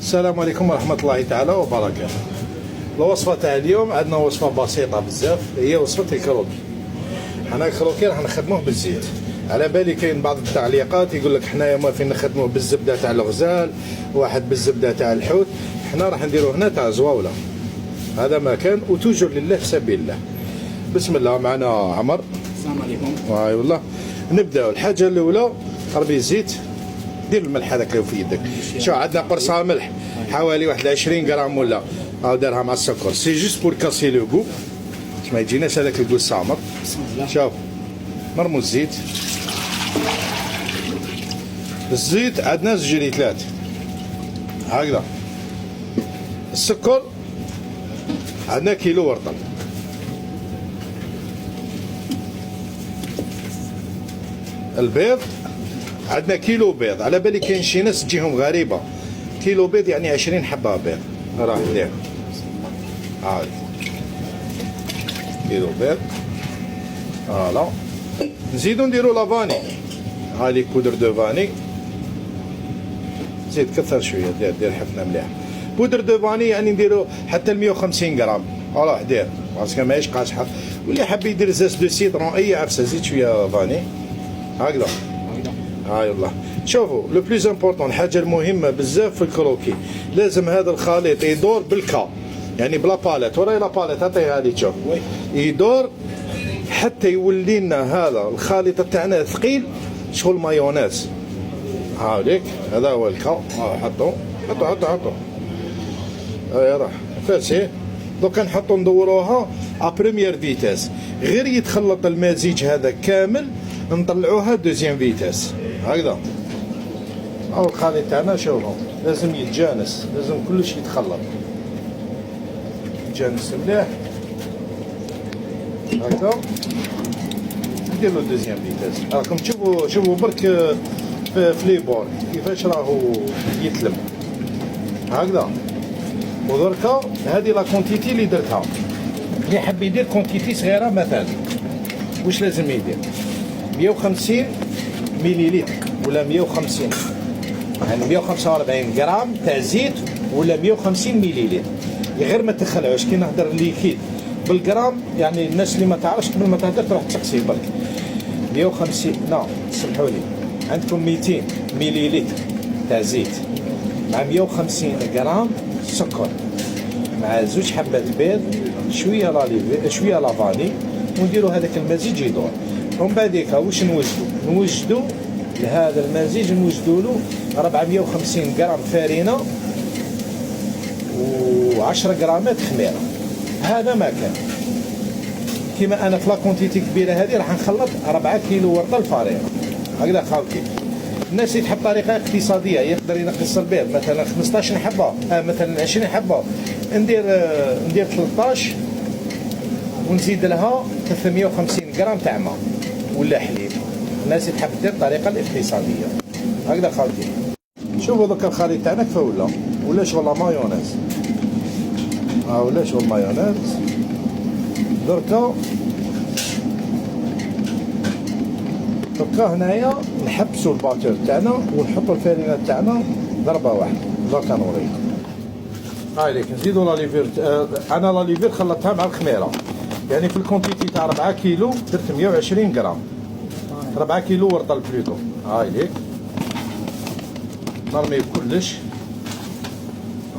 السلام عليكم ورحمة الله تعالى وبركاته. الوصفة تاع اليوم عندنا وصفة بسيطة بزاف، هي وصفة الكروكي. حنا الكروكي راح نخدموه بالزيت. على بالي كاين بعض التعليقات يقول لك حنايا موافقين نخدموه بالزبدة تاع الغزال، واحد بالزبدة تاع الحوت. حنا راح نديروه هنا تاع زواولة. هذا ما كان وتوجر لله في سبيل الله. بسم الله. معنا عمر. السلام عليكم. واي والله. نبداو. الحاجة الأولى ربي زيت، دير الملح هذاك اللي في يدك. شوف عندنا قرصه ملح حوالي واحد 20 غرام ولا دارها مع السكر، سي جوست بور كاسي لو غو باش ما يجيناش هذاك الكو السامر. بسم الله. شوف مرمو الزيت. الزيت عندنا 2 لترات هكذا. السكر عندنا كيلو ورطل. البيض عندنا كيلو بيض. على بالي كاين شي ناس تجيهم غريبه، كيلو بيض يعني 20 حبه بيض. راح ندير عاد كيلو بيض. فوالا. نزيدو نديرو لافاني، هادي بودر دو فاني. زيد كثر شويه، دير حفنه مليح. بودر دو فاني يعني نديرو حتى 150 غرام. فوالا دير باسكو ماهيش قاصحه. واللي حاب يدير زاز دو سيترون اي عفسه زيد شويه فاني هكذا. هاي والله. شوفوا لو بليز امبورطون، الحاجه المهمه بزاف في الكروكي لازم هذا الخليط يدور بالكا، يعني بلا باليت. وراي لا باليت عطيه هذه تشوف يدور حتى يولي لنا هذا الخليط تاعنا ثقيل شغل مايونيز. هاوليك هذا هو الكا. حطوا حطوا حطوا حطوا. هاي راح فاسي. دوكا نحطوا ندوروها ا بريمير فيتاس، غير يتخلط المزيج هذا كامل نطلعوها دوزيام فيتاس هكذا. او الخليط تاعنا شوفوا لازم يتجانس، لازم كلش يتخلط يتجانس مليح هكذا. ندير له دوزيام فيتاس. راكم شوفوا برك في ليبور كيفاش راهو يتلم هكذا. ودركا هذه لا كونتيتي اللي درتها. اللي حاب يدير كونتيتي صغيره مثلا واش لازم يدير؟ 150 مليلتر ولا 150 يعني 145 غرام تاع زيت ولا 150 مليلتر. غير ما تخلعوش كي نهضر ليكيد بالغرام، يعني الناس اللي ما تعرفش قبل ما تهضر تروح تسقسي برك. 150 لا سمحوا لي، عندكم 200 مليلتر تاع زيت مع 150 غرام سكر مع 2 حبات بيض شويه شويه لافاني، ونديروا هذاك المزيج يدور. ومن بعديك واش نوجدوا لهذا المزيج، نوجدوا له 450 غرام فارينه و10 غرامات خميره. هذا ما كان. كيما انا في لا كونتيتي كبيره هذه راح نخلط 4 كيلو ورطه فارينه هكذا خاوتي. الناس اللي تحب طريقه اقتصاديه يقدر ينقص البيض مثلا 15 حبه، مثلا 20 حبه، ندير 13 ونزيد لها 350 غرام تاع ماء ولا حليب. الناس اللي تحب دير الطريقه الاقتصاديه هكذا خاوتي. شوفوا دوكا الخليط تاعنا كيف ولا شغل مايونيز. ولا شغل مايونيز. دركا هنايا نحبسوا الباتور تاعنا ونحطوا الفارينه تاعنا ضربه واحده. دركا نوريكم. هاي ليك نزيدوا لا ليفير. انا لا ليفير خلطتها مع الخميره، يعني في الكونتيتي تاع 4 كيلو درت 120 غرام. 4 كيلو ورطل بلوتو. هاي ليك نرمي كلش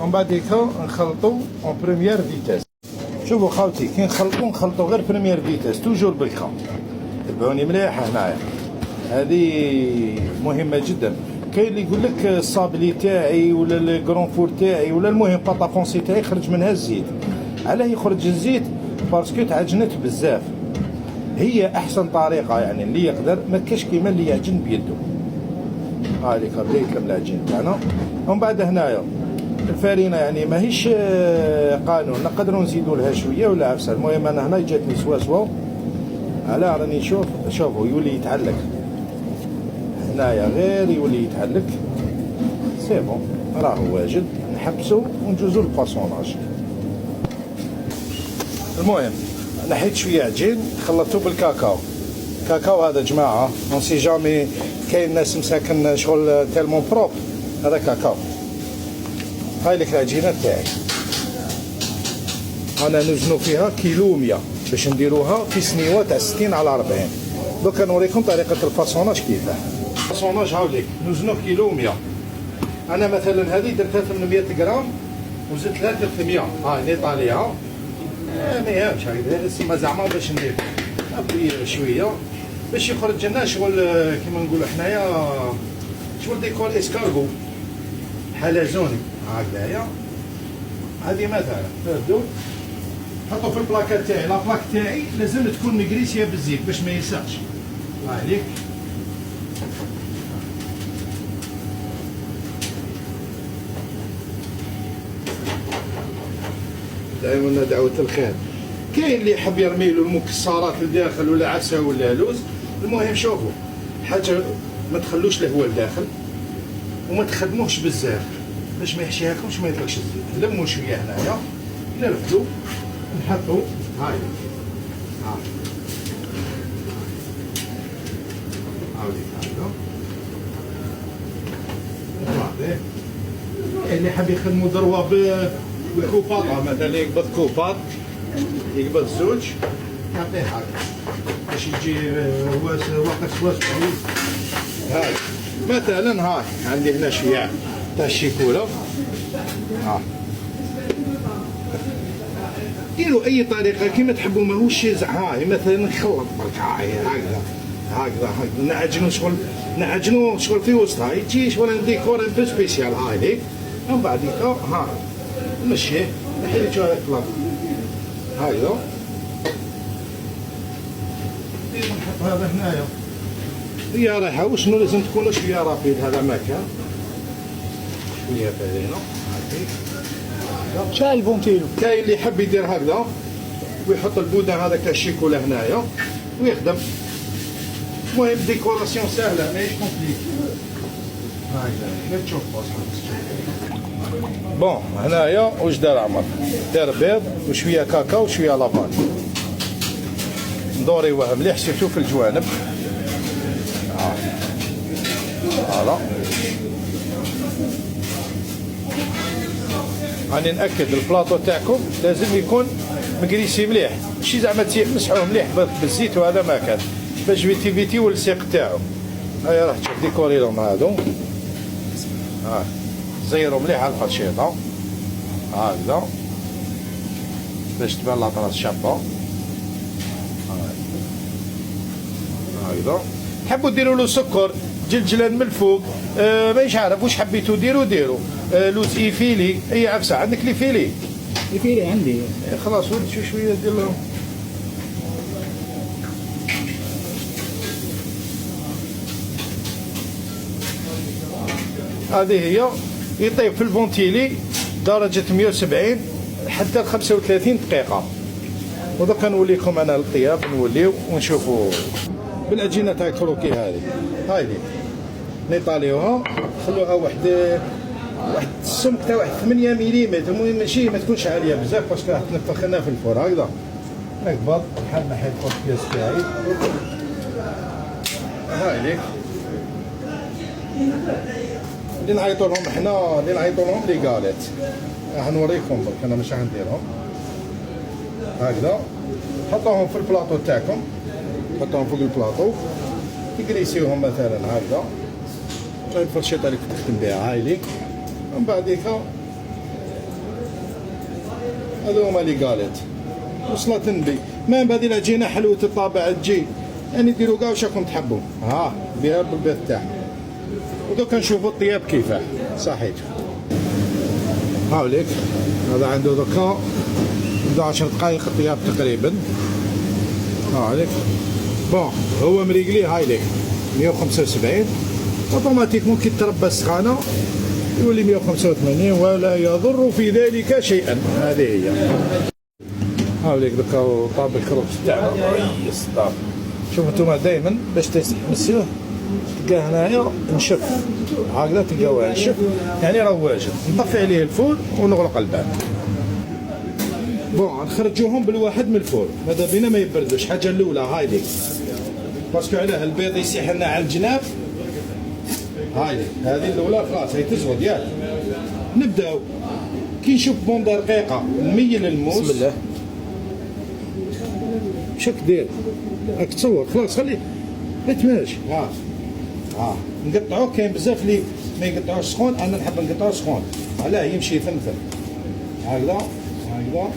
ومن بعد نخلطوا اون بريمير فيتاس. شوفوا خاوتي كي نخلطوا غير بريمير فيتاس توجور بالكا. تبعوني مليح هنايا، هذه مهمه جدا. كاين اللي يقول لك الصابلي تاعي ولا الكرون فور تاعي ولا المهم باطافونسي تاعي يخرج منها الزيت. علاه يخرج الزيت؟ باسكو تعجنت بزاف. هي احسن طريقه يعني اللي يقدر، ما كاش كيما اللي يعجن بيده. هاذيك بدا يتلم العجين تاعنا. ومن بعد هنايا الفارينه يعني ماهيش قانون، نقدروا نزيدوا لها شويه ولا عفسه. المهم انا هنا جاتني سوا على راني نشوف. شوفوا يولي يتعلق هنايا، غير يولي يتعلق سي بون راهو واجد. نحبسوا ونجوزوا الباسوناج. المهم نحيت شويه عجين خلطته بالكاكاو. كاكاو هذا جماعه اون سي جامي كاين ناس مساكن شغل تالمون بروب، هذا كاكاو هاي لك العجينه تاعي. انا نوزنو فيها كيلو 100 باش نديروها في سنيوه تاع 60 على 40. دوكا نوريكم طريقه الفاصوناج كيفاه. الفاصوناج هاوليك نوزنو كيلو 100. انا مثلا هذه درتها 800 غرام وزدت لها 300. هاي نطاليها ما يهمش هكذا سيما زعما باش ندير شويه باش يخرج لنا شغل كيما نقولوا حنايا شغل ديكور اسكارغو حلزوني هكذايا. هذه مثلا تبدو نحطو في البلاكه تاعي. لا بلاك تاعي لازم تكون مقريسيه بالزيت باش ما يلصقش. الله عليك. دائما دعوة الخير. كاين اللي يحب يرمي له المكسرات لداخل ولا عسل ولا لوز. المهم شوفوا حاجه ما تخلوش الهواء لداخل وما تخدموهش بزاف باش ما يحشيهاكمش ما يطلقش الزيت. نلموا شويه هنايا نرفدوا نحطوا هاي هاي اللي حاب يخدموا ذروه بالكوباط مثلا يقبض كوباط يقبض زوج يعطيه هكا باش يجي وقت واسع. هاي مثلا هاي عندي هنا شويه تاع الشيكولا. ديروا اي طريقه كيما تحبوا ماهوش هاي مثلا نخلط برك هاي هكذا نعجنوا شغل في وسطها يجي شغل ديكور ان بو سبيسيال. هاي ليك ومن بعد ها نمشيه نحيد شويه الكلاف هكذا. نحط هذا هنايا هي رايحه وشنو لازم تكون شويه رافيد. هذا مكان شويه فارينه شحال البونتيلو. كاين اللي يحب يدير هكذا ويحط البودان هذا تاع الشيكولا هنايا ويخدم. المهم ديكوراسيون سهله ماهيش كومبليكي. هكذا تشوف بون هنايا واش دار عمر؟ دار بيض وشويه كاكاو وشويه لافان. ندوريوها مليح سيرتو في الجوانب. فوالا راني ناكد البلاطو تاعكم لازم يكون مقريسي مليح ماشي زعما تمسحوه مليح بالزيت وهذا ما كان باش فيتيو السيق تاعو. هيا راح تشوف ديكوري لهم هادو. زيروا مليح على الفرشيطه هكذا باش تبان لاطراس شابه هكذا. تحبوا ديروا له سكر جلجلان من الفوق مانيش عارف واش حبيتوا ديروا لوز ايفيلي. اي عفسه عندك ليفيلي؟ يفيلي عندي خلاص ولد شويه دير لهم. هذه هي يطيب في الفونتيلي درجه 170 حتى 35 دقيقه. ودوكا نوليكم انا الطياب نوليو ونشوفوا بالعجينه تاع الكروكي هذه. هاي لي نيطاليوها نخلوها واحد السمك تاع واحد 8 ملم. المهم ماشي ما تكونش عاليه بزاف باسكو راح تنفخ لنا في الفور هكذا. نقبض بحال ما حيت الكياس تاعي. هاي ليك اللي نعيطوا لهم حنا اللي نعيطوا لهم لي قالت راح نوريكم برك انا مش غنديرهم هكذا. حطوهم في البلاطو تاعكم حطوهم فوق البلاطو تقريسيوهم مثلا هكذا. الفرشيطه اللي كنت تخدم بها هاي ليك. ومن بعديك هذو هما لي قالت وصلت النبي. ما بعد العجينه حلوه الطابع تجي يعني ديروا كاع واش راكم تحبوا بها بالبيض تاعها. ودوكا نشوفوا الطياب كيفاه صحيت. هاوليك هذا عنده دوكا 11 دقائق الطياب تقريبا. هاوليك بون هو مريقلي هاي ليك 175 اوتوماتيكمون كي تربى السخانه يولي 185 ولا يضر في ذلك شيئا. هذه هي. هاوليك دوكا طاب الكروب تاعنا ريس طاب. شوفوا انتم دائما باش تمسوه تلقاه هنايا نشف هكذا تلقاوه نشف يعني راه واجد. نطفي عليه الفور ونغلق الباب. بون نخرجوهم بالواحد من الفور ماذا بينا ما يبردوش. حاجه الاولى هاي ليك باسكو علاه البيض يسيح لنا على الجناب. هاي ليك هذه الاولى خلاص هي تزغد ياك نبداو كي نشوف بونده رقيقه نميل الموس. بسم الله. شك دير راك تصور خلاص خليه ما تماشي. نقطعوه. كاين بزاف اللي ما يقطعوش سخون، انا نحب نقطعوه سخون علاه يمشي يثمثم هكذا هكذا.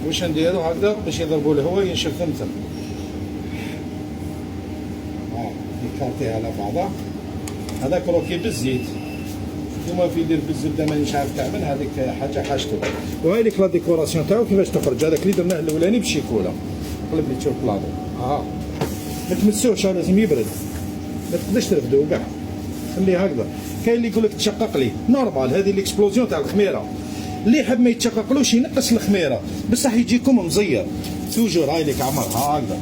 واش نديرو هكذا باش يضربوا الهواء ينشف ثمثم. يكارتي على بعضها. هذاك روكي بالزيت، كيما في يدير بالزبده مانيش عارف تعمل، هذيك حاجه حاجته. وهاي لك لا ديكوراسيون تاعو كيفاش تخرج. هذاك اللي درناه الاولاني بالشيكولا. قلب لي تشوف بلاطو. ما تمسوش، لازم يبرد، ما تقدرش ترفدو كاع، خليه هكذا. كاين اللي يقول لك تشقق لي، نورمال، هذه ليكسبلوزيون تاع الخميره. اللي يحب ما يتشققلوش ينقص الخميره، بصح يجيكم مزير توجور. هاي لك عمر هكذا.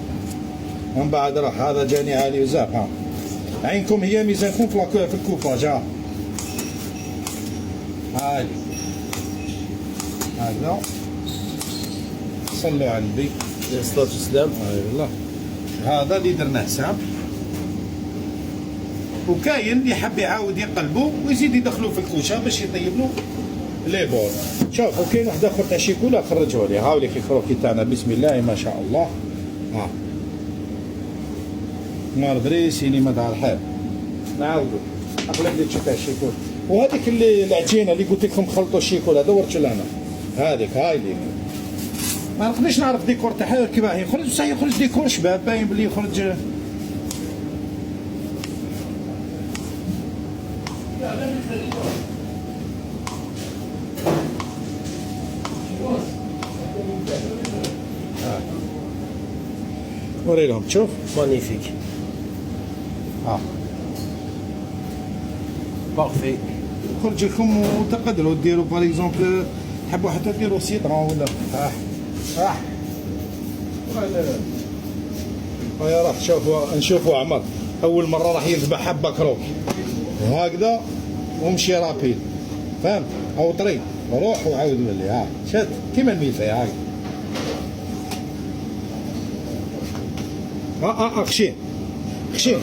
ومن بعد راح هذا جاني عالي بزاف. عينكم هي ميزانكم في الكوفاج. هاي هكذا. صلوا على النبي عليه الصلاة والسلام. اي والله. هذا اللي درناه سام. وكاين اللي حب يعاود يقلبوا ويزيد يدخلوا في الكوشه باش يطيب له لي بور. شوف وكاين واحد اخر تاع شيكولا خرجوه لي. هاوليك الكروكي تاعنا بسم الله ما شاء الله. نار بريسيني ما دار الحال. نعاودوا اقلب لي تشوف تاع الشيكولا. وهذيك اللي العجينه اللي قلت لكم خلطوا الشيكولا دورت لنا هذيك. هاي اللي ما نقدرش نعرف ديكور تاعها كيفاه يخرج، بصح يخرج ديكور شباب باين بلي يخرج. وري لهم تشوف مانيفيك. بارفي. يخرج لكم وتقدروا ديروا باغ اكزومبل تحبوا حتى ديروا سيترون ولا هيا راح نشوفوا عمر اول مره راح يذبح حبه كروك وهكذا ومشي رابيد، فهمت؟ او طريق روح وعاود ولي. شد كيما الميفي هاك. خشين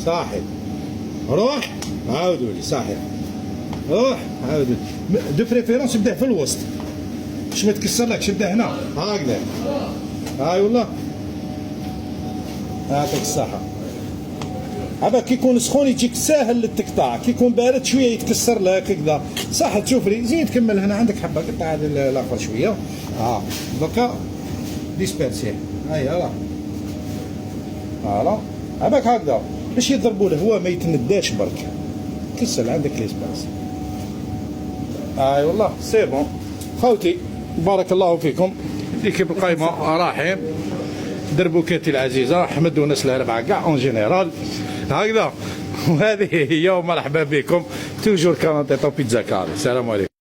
صاحب روح عاود ولي صاحب روح عاود ولي. دو بريفيرونس بدا في الوسط باش ما تكسر لكش. بدا هنا هكذا. هاي والله يعطيك الصحة. هذا كي يكون سخون يجيك ساهل للتقطاع، كي يكون بارد شويه يتكسر لك كذا. صح تشوف لي زيد كمل هنا عندك حبه قطع هذا الاخر شويه. دوكا ديسبيرسي. هاي فوالا هذاك هكذا باش يضربوا الهواء ما يتنداش برك. كسل عندك ليسباس. والله سي بون خوتي بارك الله فيكم. ليكيب القايمه راحين دربوكاتي العزيزه احمد وناس الاربعه كاع اون جينيرال هكذا. وهذه هي ومرحبا بكم توجور كارونتي بيتزا كاري. السلام عليكم.